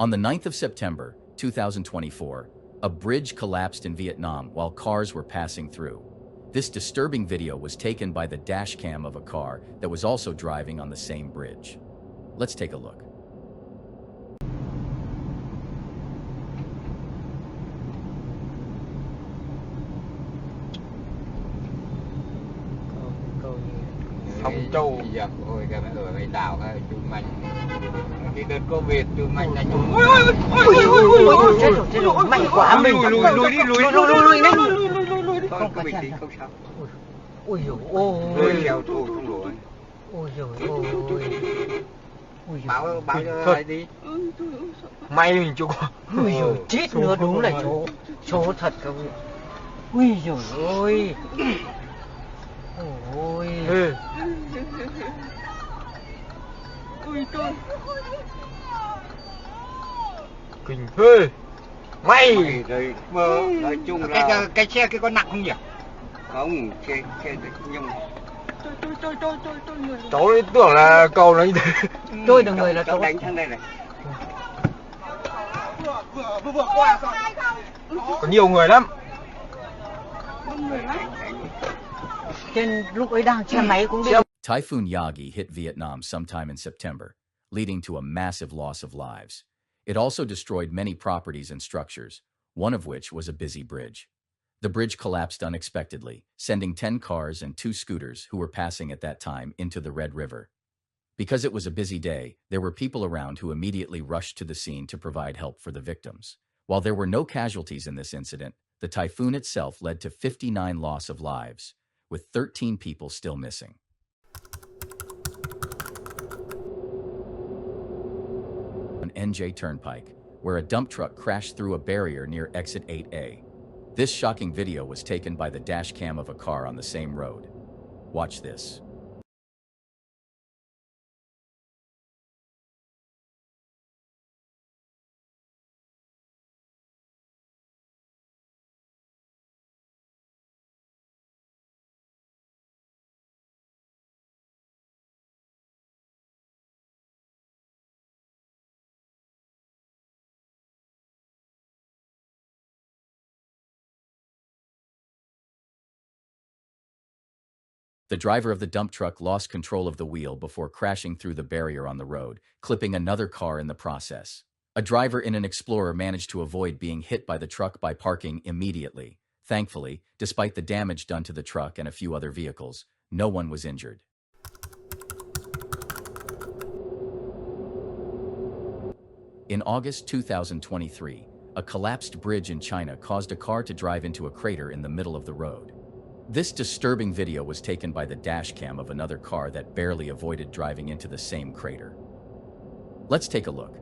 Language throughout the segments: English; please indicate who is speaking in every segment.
Speaker 1: On the 9th of September, 2024, a bridge collapsed in Vietnam while cars were passing through. This disturbing video was taken by the dash cam of a car that was also driving on the same bridge. Let's take a look.
Speaker 2: Thông Châu giờ ôi cái mấy đảo cái chú Mạnh cái đợt Covid chú Mạnh là chú
Speaker 3: ôi chết rồi mạnh quá mình lùi đi
Speaker 2: không có bình tĩnh không sao
Speaker 3: ôi dồi ôi
Speaker 2: leo thôi không nổi
Speaker 3: ôi dồi ôi
Speaker 2: báo cho ai đi
Speaker 3: may mình chú ôi dồi chết nữa đúng là chỗ thật không ôi dồi ôi ôi
Speaker 2: ôi trời
Speaker 3: kinh phê may
Speaker 2: rồi mơ nói chung là cái xe cái có nặng không nhỉ không xe nhưng
Speaker 3: cháu tưởng là cầu nó như thế tôi là người là cháu
Speaker 2: đánh thằng này này
Speaker 4: vừa qua sao
Speaker 3: có nhiều người lắm
Speaker 4: trên lúc ấy đang xe máy cũng đi.
Speaker 1: Typhoon Yagi hit Vietnam sometime in September, leading to a massive loss of lives. It also destroyed many properties and structures, one of which was a busy bridge. The bridge collapsed unexpectedly, sending 10 cars and 2 scooters who were passing at that time into the Red River. Because it was a busy day, there were people around who immediately rushed to the scene to provide help for the victims. While there were no casualties in this incident, the typhoon itself led to 59 loss of lives, with 13 people still missing. On NJ Turnpike, where a dump truck crashed through a barrier near exit 8A. This shocking video was taken by the dash cam of a car on the same road. Watch this. The driver of the dump truck lost control of the wheel before crashing through the barrier on the road, clipping another car in the process. A driver in an Explorer managed to avoid being hit by the truck by parking immediately. Thankfully, despite the damage done to the truck and a few other vehicles, no one was injured. In August 2023, a collapsed bridge in China caused a car to drive into a crater in the middle of the road. This disturbing video was taken by the dash cam of another car that barely avoided driving into the same crater. Let's take a look.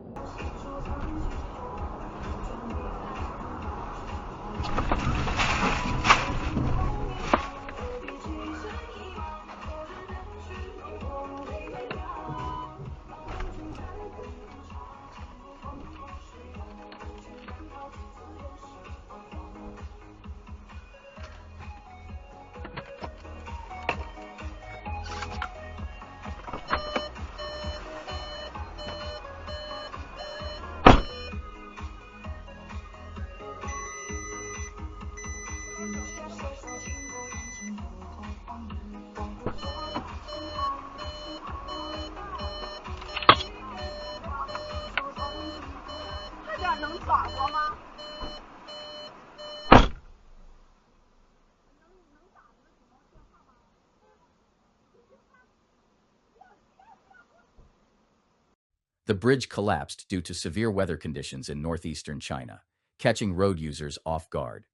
Speaker 1: The bridge collapsed due to severe weather conditions in northeastern China, catching road users off guard.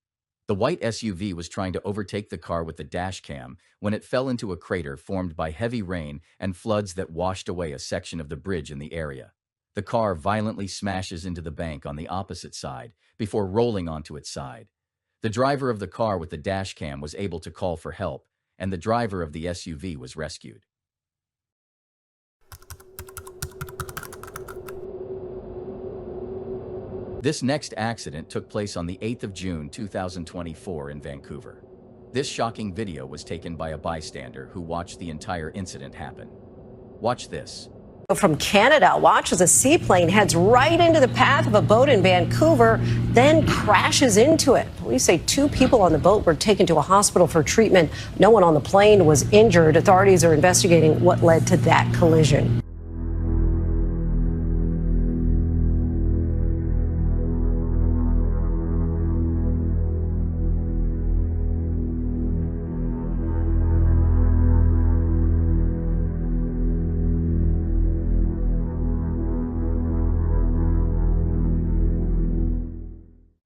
Speaker 1: The white SUV was trying to overtake the car with the dash cam when it fell into a crater formed by heavy rain and floods that washed away a section of the bridge in the area. The car violently smashes into the bank on the opposite side before rolling onto its side. The driver of the car with the dash cam was able to call for help, and the driver of the SUV was rescued. This next accident took place on the 8th of June 2024 in Vancouver. This shocking video was taken by a bystander who watched the entire incident happen. Watch this.
Speaker 5: From Canada, watch as a seaplane heads right into the path of a boat in Vancouver, then crashes into it. Police say 2 people on the boat were taken to a hospital for treatment. No one on the plane was injured. Authorities are investigating what led to that collision.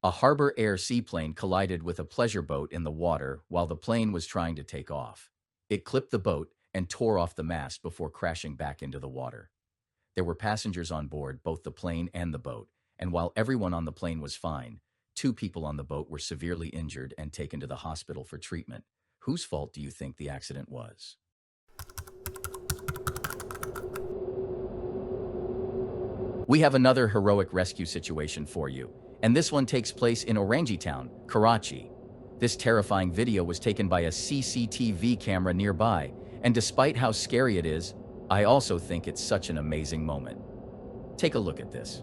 Speaker 1: A Harbor Air seaplane collided with a pleasure boat in the water while the plane was trying to take off. It clipped the boat and tore off the mast before crashing back into the water. There were passengers on board both the plane and the boat, and while everyone on the plane was fine, 2 people on the boat were severely injured and taken to the hospital for treatment. Whose fault do you think the accident was? We have another heroic rescue situation for you, and this one takes place in Orangi Town, Karachi. This terrifying video was taken by a CCTV camera nearby, and despite how scary it is, I also think it's such an amazing moment. Take a look at this.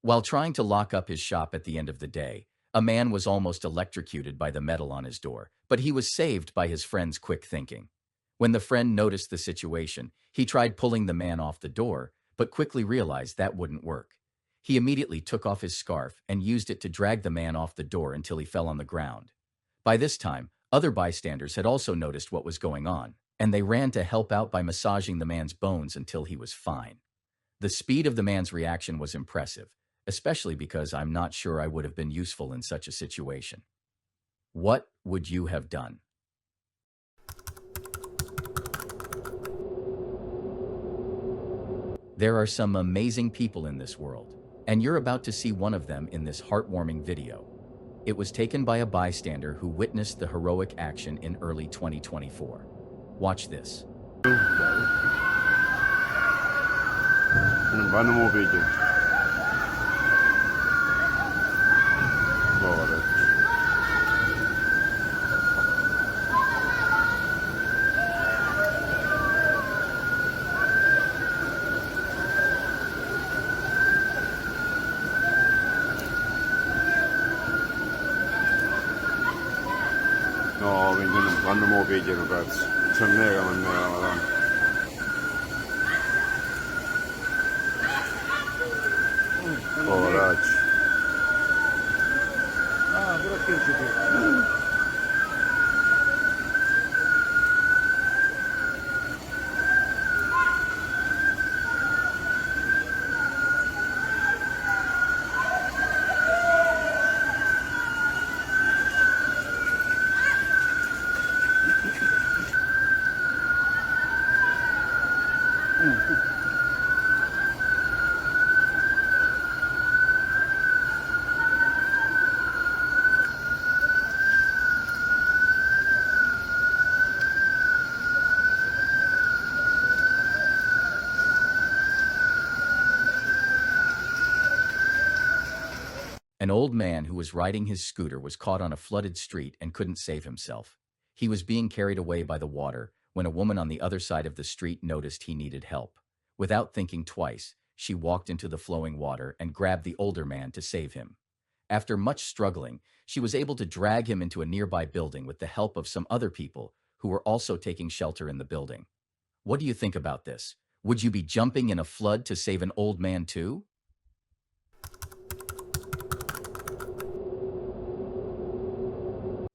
Speaker 1: While trying to lock up his shop at the end of the day, a man was almost electrocuted by the metal on his door, but he was saved by his friend's quick thinking. When the friend noticed the situation, he tried pulling the man off the door, but quickly realized that wouldn't work. He immediately took off his scarf and used it to drag the man off the door until he fell on the ground. By this time, other bystanders had also noticed what was going on, and they ran to help out by massaging the man's bones until he was fine. The speed of the man's reaction was impressive, especially because I'm not sure I would have been useful in such a situation. What would you have done? There are some amazing people in this world, and you're about to see one of them in this heartwarming video. It was taken by a bystander who witnessed the heroic action in early 2024. Watch this.
Speaker 6: No, minchia, quando mo pigliano, cazzo. C'è mega, ma mega, madonna. Poveracci.
Speaker 3: Ah, pure qui ci vedo.
Speaker 1: An old man who was riding his scooter was caught on a flooded street and couldn't save himself. He was being carried away by the water when a woman on the other side of the street noticed he needed help. Without thinking twice, she walked into the flowing water and grabbed the older man to save him. After much struggling, she was able to drag him into a nearby building with the help of some other people who were also taking shelter in the building. What do you think about this? Would you be jumping in a flood to save an old man too?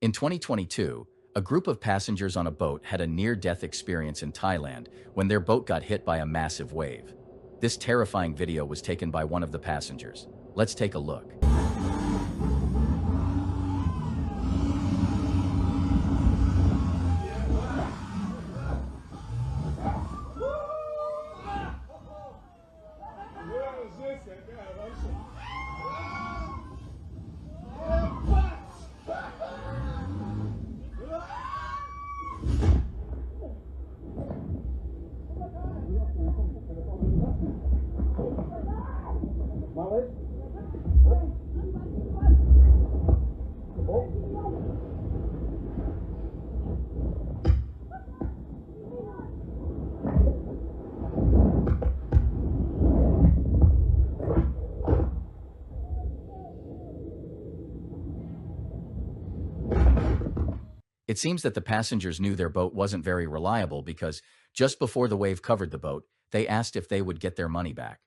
Speaker 1: In 2022, a group of passengers on a boat had a near-death experience in Thailand when their boat got hit by a massive wave. This terrifying video was taken by one of the passengers. Let's take a look. It seems that the passengers knew their boat wasn't very reliable because just before the wave covered the boat, they asked if they would get their money back.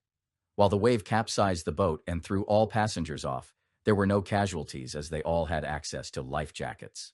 Speaker 1: While the wave capsized the boat and threw all passengers off, there were no casualties as they all had access to life jackets.